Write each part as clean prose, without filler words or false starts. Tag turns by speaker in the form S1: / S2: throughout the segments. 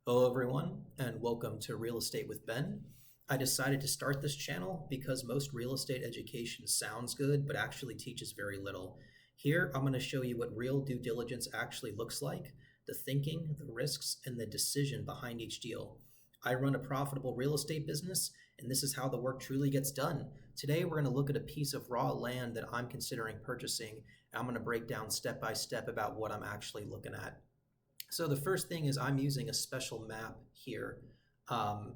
S1: Hello, everyone, and welcome to Real Estate with Ben. I decided to start this channel because most real estate education sounds good, but actually teaches very little. Here, I'm going to show you what real due diligence actually looks like, the thinking, the risks, and the decision behind each deal. I run a profitable real estate business, and this is how the work truly gets done. Today, we're going to look at a piece of raw land that I'm considering purchasing, and I'm going to break down step by step about what I'm actually looking at. So the first thing is I'm using a special map here. Um,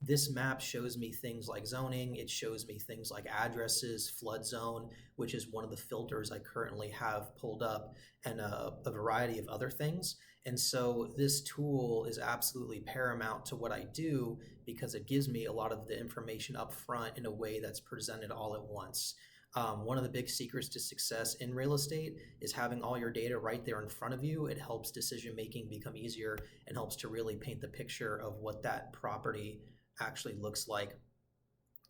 S1: this map shows me things like zoning. It shows me things like addresses, flood zone, which is one of the filters I currently have pulled up, and a variety of other things. And so this tool is absolutely paramount to what I do because it gives me a lot of the information up front in a way that's presented all at once. One of the big secrets to success in real estate is having all your data right there in front of you. It helps decision making become easier and helps to really paint the picture of what that property actually looks like.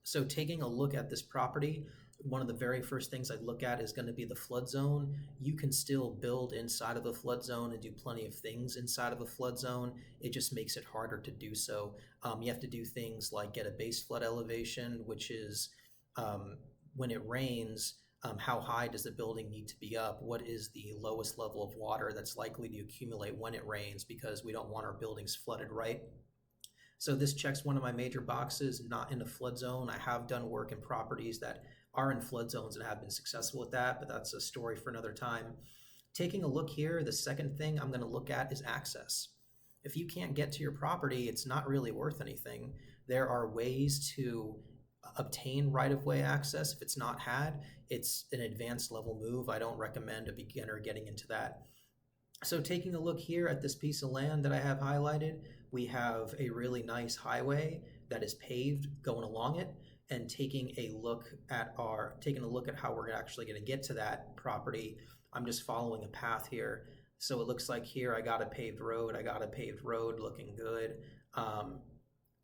S1: So, taking a look at this property, one of the very first things I'd look at is going to be the flood zone. You can still build inside of the flood zone and do plenty of things inside of a flood zone. It just makes it harder to do so. You have to do things like get a base flood elevation, which is um, when it rains, how high does the building need to be up? What is the lowest level of water that's likely to accumulate when it rains? Because we don't want our buildings flooded, right? So this checks one of my major boxes, not in a flood zone. I have done work in properties that are in flood zones and have been successful with that, but that's a story for another time. Taking a look here, the second thing I'm going to look at is access. If you can't get to your property, it's not really worth anything. There are ways to obtain right-of-way access. If it's not had, it's an advanced level move. I don't recommend a beginner getting into that. So taking a look here at this piece of land that I have highlighted, we have a really nice highway that is paved going along it, and taking a look at how we're actually going to get to that property. I'm just following a path here. So it looks like here I got a paved road looking good.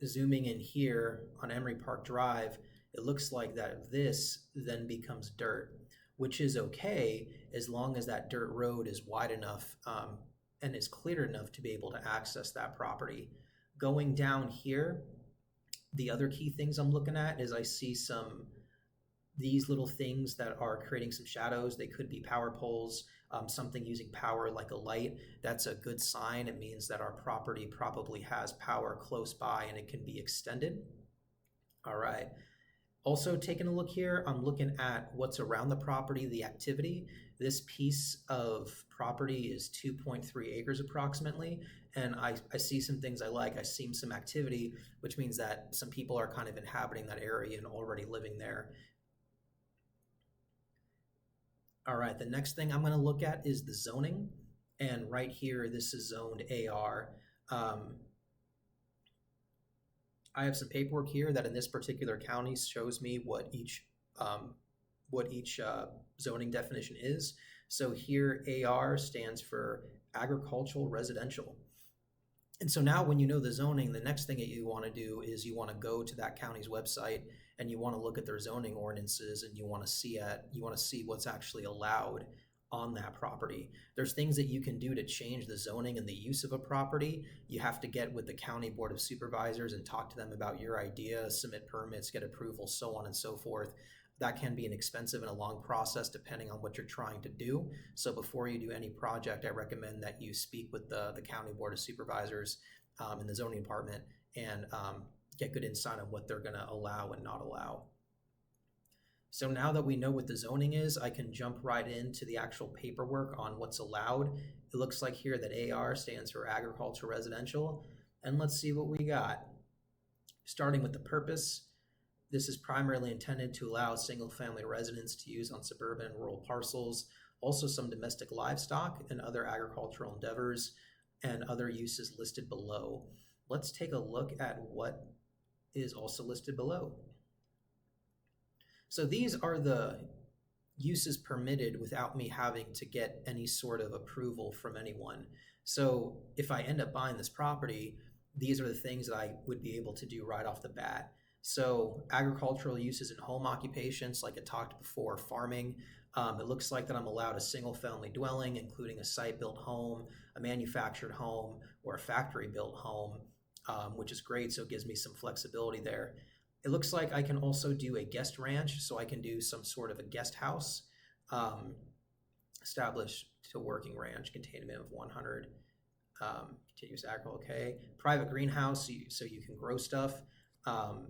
S1: Zooming in here on Emery Park Drive, it looks like that this then becomes dirt, which is okay as long as that dirt road is wide enough and is clear enough to be able to access that property. Going down here, the other key things I'm looking at is I see these little things that are creating some shadows. They could be power poles, something using power like a light. That's a good sign. It means that our property probably has power close by and it can be extended. All right. Also taking a look here, I'm looking at what's around the property, the activity. This piece of property is 2.3 acres approximately, and I see some things I like. I see some activity, which means that some people are kind of inhabiting that area and already living there. All right, the next thing I'm going to look at is the zoning. And right here, this is zoned AR. I have some paperwork here that in this particular county shows me what each zoning definition is. So here, AR stands for agricultural residential. And so now when you know the zoning, the next thing that you want to do is you want to go to that county's website and you want to look at their zoning ordinances and you want to see what's actually allowed on that property. There's things that you can do to change the zoning and the use of a property. You have to get with the county board of supervisors and talk to them about your idea, submit permits, get approval, so on and so forth. That can be an expensive and a long process depending on what you're trying to do. So before you do any project, I recommend that you speak with the county board of supervisors in the zoning department and get good insight on what they're going to allow and not allow. So now that we know what the zoning is, I can jump right into the actual paperwork on what's allowed. It looks like here that AR stands for agricultural residential. And let's see what we got. Starting with the purpose, this is primarily intended to allow single-family residents to use on suburban and rural parcels, also some domestic livestock and other agricultural endeavors, and other uses listed below. Let's take a look at what is also listed below. So these are the uses permitted without me having to get any sort of approval from anyone. So if I end up buying this property, these are the things that I would be able to do right off the bat. So agricultural uses in home occupations, like I talked before, farming, It looks like that I'm allowed a single family dwelling, including a site built home, a manufactured home, or a factory built home, which is great. So it gives me some flexibility there. It looks like I can also do a guest ranch, so I can do some sort of a guest house, um, established to working ranch, containing a minimum of 100. Continuous agriculture, okay. Private greenhouse, so you can grow stuff. Um,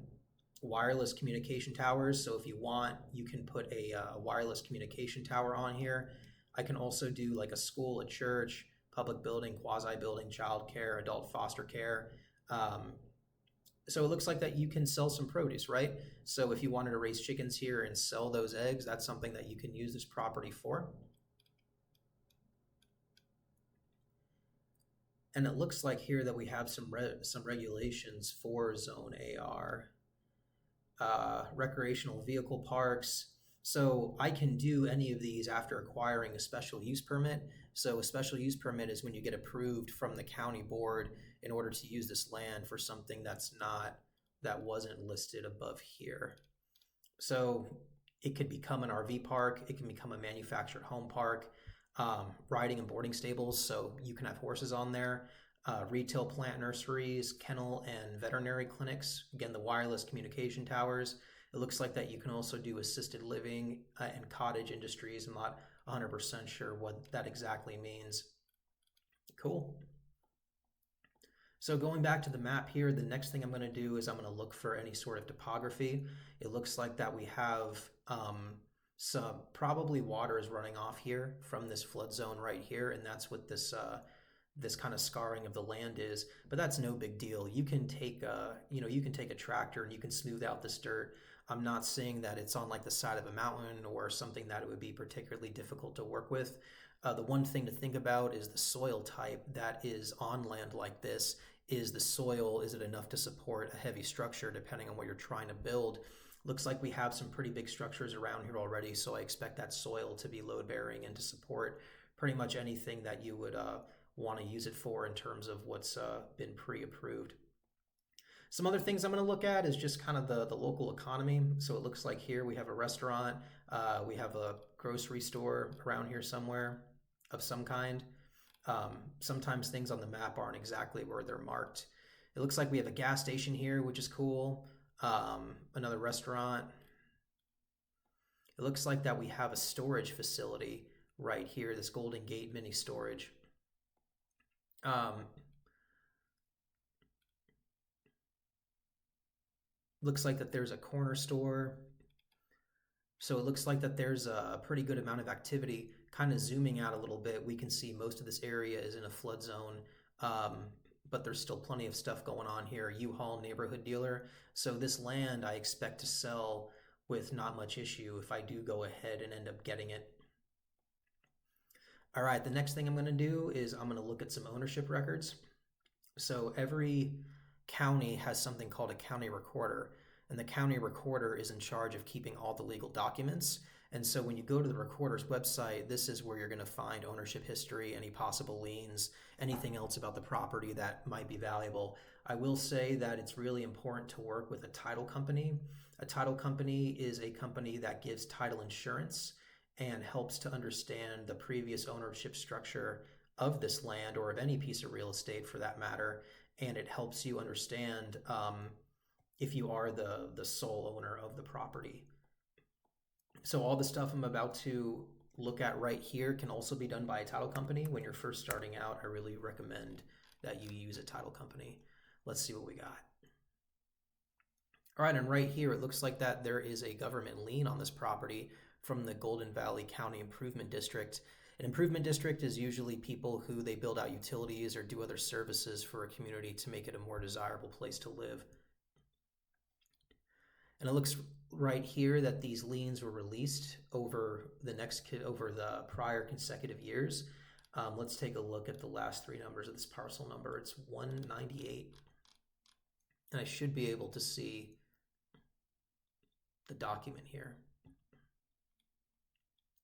S1: Wireless communication towers. So if you want, you can put a wireless communication tower on here. I can also do like a school, a church, public building, quasi building, childcare, adult foster care. So it looks like that you can sell some produce, right? So if you wanted to raise chickens here and sell those eggs, that's something that you can use this property for. And it looks like here that we have some regulations for Zone AR. Recreational vehicle parks. So I can do any of these after acquiring a special use permit. So a special use permit is when you get approved from the county board in order to use this land for something that wasn't listed above here. So it could become an RV park, it can become a manufactured home park, riding and boarding stables, so you can have horses on there, retail plant nurseries, kennel and veterinary clinics, again, the wireless communication towers. It looks like that you can also do assisted living and cottage industries. I'm not 100% sure what that exactly means. Cool. So going back to the map here, the next thing I'm going to do is I'm going to look for any sort of topography. It looks like that we have some probably water is running off here from this flood zone right here, and that's what this kind of scarring of the land is. But that's no big deal. You can take you can take a tractor and you can smooth out this dirt. I'm not saying that it's on like the side of a mountain or something that it would be particularly difficult to work with. The one thing to think about is the soil type that is on land like this. Is the soil, is it enough to support a heavy structure depending on what you're trying to build? Looks like we have some pretty big structures around here already, so I expect that soil to be load bearing and to support pretty much anything that you would want to use it for in terms of what's been pre-approved. Some other things I'm going to look at is just kind of the local economy. So it looks like here we have a restaurant, we have a grocery store around here somewhere of some kind. Sometimes things on the map aren't exactly where they're marked. It looks like we have a gas station here, which is cool. Another restaurant. It looks like that we have a storage facility right here, this Golden Gate mini storage. Looks like that there's a corner store. So it looks like that there's a pretty good amount of activity. Kind of zooming out a little bit, we can see most of this area is in a flood zone, but there's still plenty of stuff going on here. U-Haul neighborhood dealer. So this land I expect to sell with not much issue if I do go ahead and end up getting it. All right, the next thing I'm going to do is I'm going to look at some ownership records. So every county has something called a county recorder, and the county recorder is in charge of keeping all the legal documents. And so when you go to the recorder's website, this is where you're going to find ownership history, any possible liens, anything else about the property that might be valuable. I will say that it's really important to work with a title company. A title company is a company that gives title insurance and helps to understand the previous ownership structure of this land or of any piece of real estate for that matter. And it helps you understand if you are the sole owner of the property. So all the stuff I'm about to look at right here can also be done by a title company. When you're first starting out, I really recommend that you use a title company. Let's see what we got. All right, and right here, it looks like that there is a government lien on this property from the Golden Valley County Improvement District. An improvement district is usually people who they build out utilities or do other services for a community to make it a more desirable place to live. And it looks right here that these liens were released over the prior consecutive years. Let's take a look at the last three numbers of this parcel number. It's 198. And I should be able to see the document here.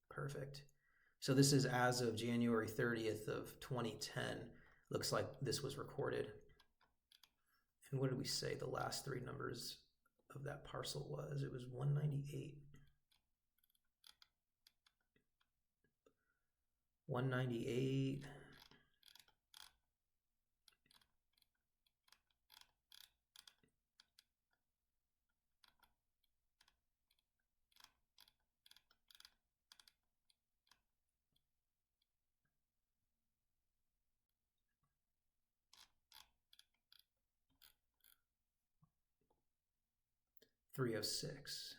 S1: Perfect. So this is as of January 30th of 2010. Looks like this was recorded. And what did we say the last three numbers of that parcel was? It was 198. 198. $306.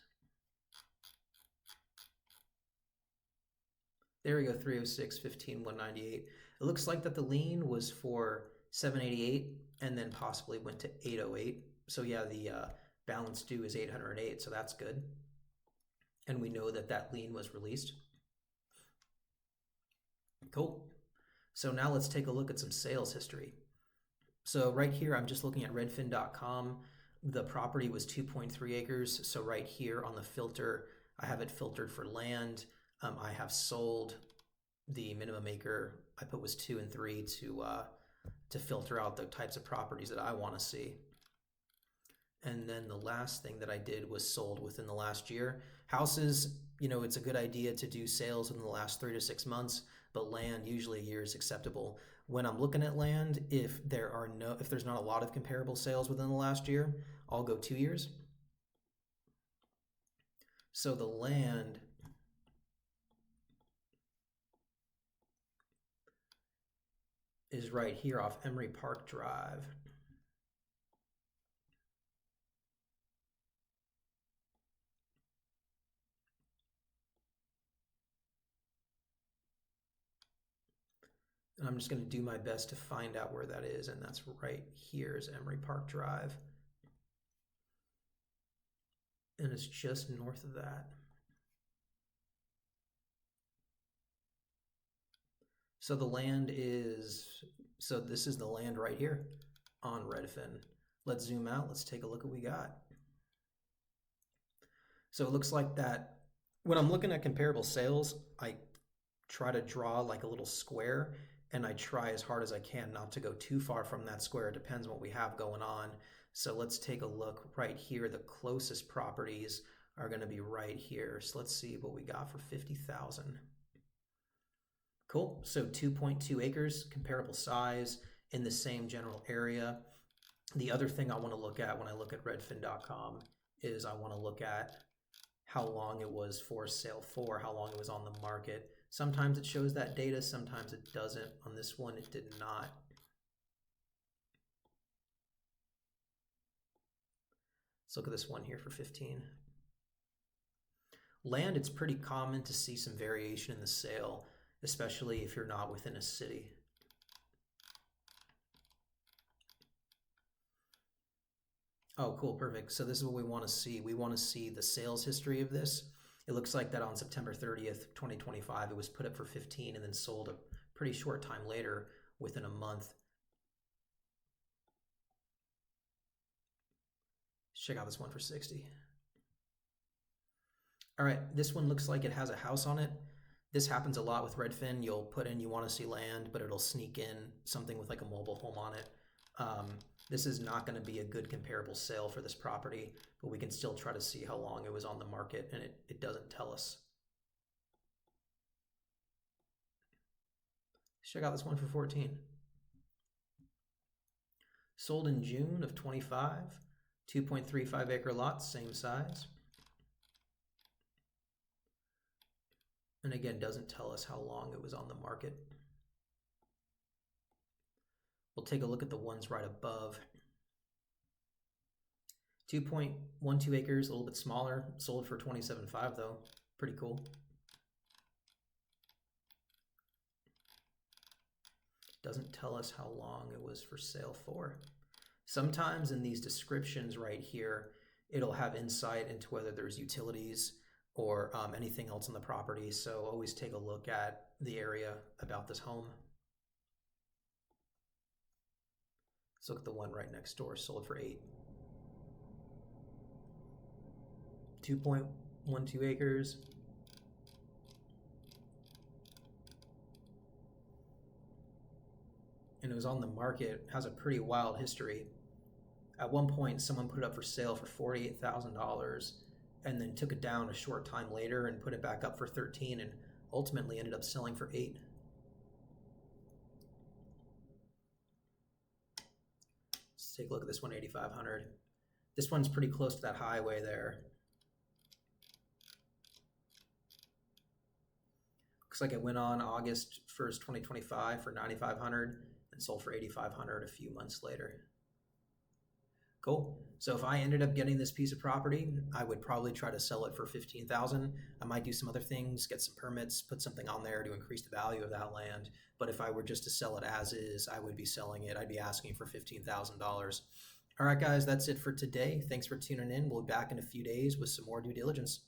S1: There we go, 306, 15, 198. It looks like that the lien was for 788 and then possibly went to 808. So yeah, the balance due is 808, so that's good. And we know that that lien was released. Cool. So now let's take a look at some sales history. So right here, I'm just looking at redfin.com. The property was 2.3 acres. So right here on the filter, I have it filtered for land. I have sold. The minimum acre I put was 2 and 3 to filter out the types of properties that I want to see. And then the last thing that I did was sold within the last year. Houses, it's a good idea to do sales in the last 3 to 6 months, but land, usually a year is acceptable. When I'm looking at land, if there's not a lot of comparable sales within the last year, I'll go 2 years. So the land is right here off Emery Park Drive. And I'm just going to do my best to find out where that is, and that's right here is Emery Park Drive. And it's just north of that. So this is the land right here on Redfin. Let's zoom out. Let's take a look at what we got. So it looks like that when I'm looking at comparable sales, I try to draw like a little square, and I try as hard as I can not to go too far from that square. It depends on what we have going on. So let's take a look right here. The closest properties are going to be right here. So let's see what we got for 50,000. Cool. So 2.2 acres, comparable size in the same general area. The other thing I want to look at when I look at redfin.com is I want to look at how long it was for sale for, how long it was on the market. Sometimes it shows that data, sometimes it doesn't. On this one, it did not. Let's look at this one here for 15. Land, it's pretty common to see some variation in the sale, especially if you're not within a city. Oh, cool, perfect. So this is what we want to see. We want to see the sales history of this. It looks like that on September 30th, 2025, it was put up for 15 and then sold a pretty short time later within a month. Let's check out this one for 60. All right, this one looks like it has a house on it. This happens a lot with Redfin. You'll put in you want to see land, but it'll sneak in something with like a mobile home on it. This is not going to be a good comparable sale for this property, but we can still try to see how long it was on the market, and it doesn't tell us. Check out this one for 14. Sold in June of 25, 2.35 acre lots, same size. And again, doesn't tell us how long it was on the market. We'll take a look at the ones right above. 2.12 acres, a little bit smaller, sold for 27.5 though. Pretty cool. Doesn't tell us how long it was for sale for. Sometimes in these descriptions right here, it'll have insight into whether there's utilities or anything else on the property. So always take a look at the area about this home. Let's look at the one right next door, sold for 8. 2.12 acres. And it was on the market, has a pretty wild history. At one point, someone put it up for sale for $48,000 and then took it down a short time later and put it back up for 13 and ultimately ended up selling for 8. take a look at this one, 8,500. This one's pretty close to that highway there. Looks like it went on August 1st, 2025 for 9,500 and sold for 8,500 a few months later. Cool. So if I ended up getting this piece of property, I would probably try to sell it for 15,000. I might do some other things, get some permits, put something on there to increase the value of that land. But if I were just to sell it as is, I would be selling it. I'd be asking for $15,000. All right, guys, that's it for today. Thanks for tuning in. We'll be back in a few days with some more due diligence.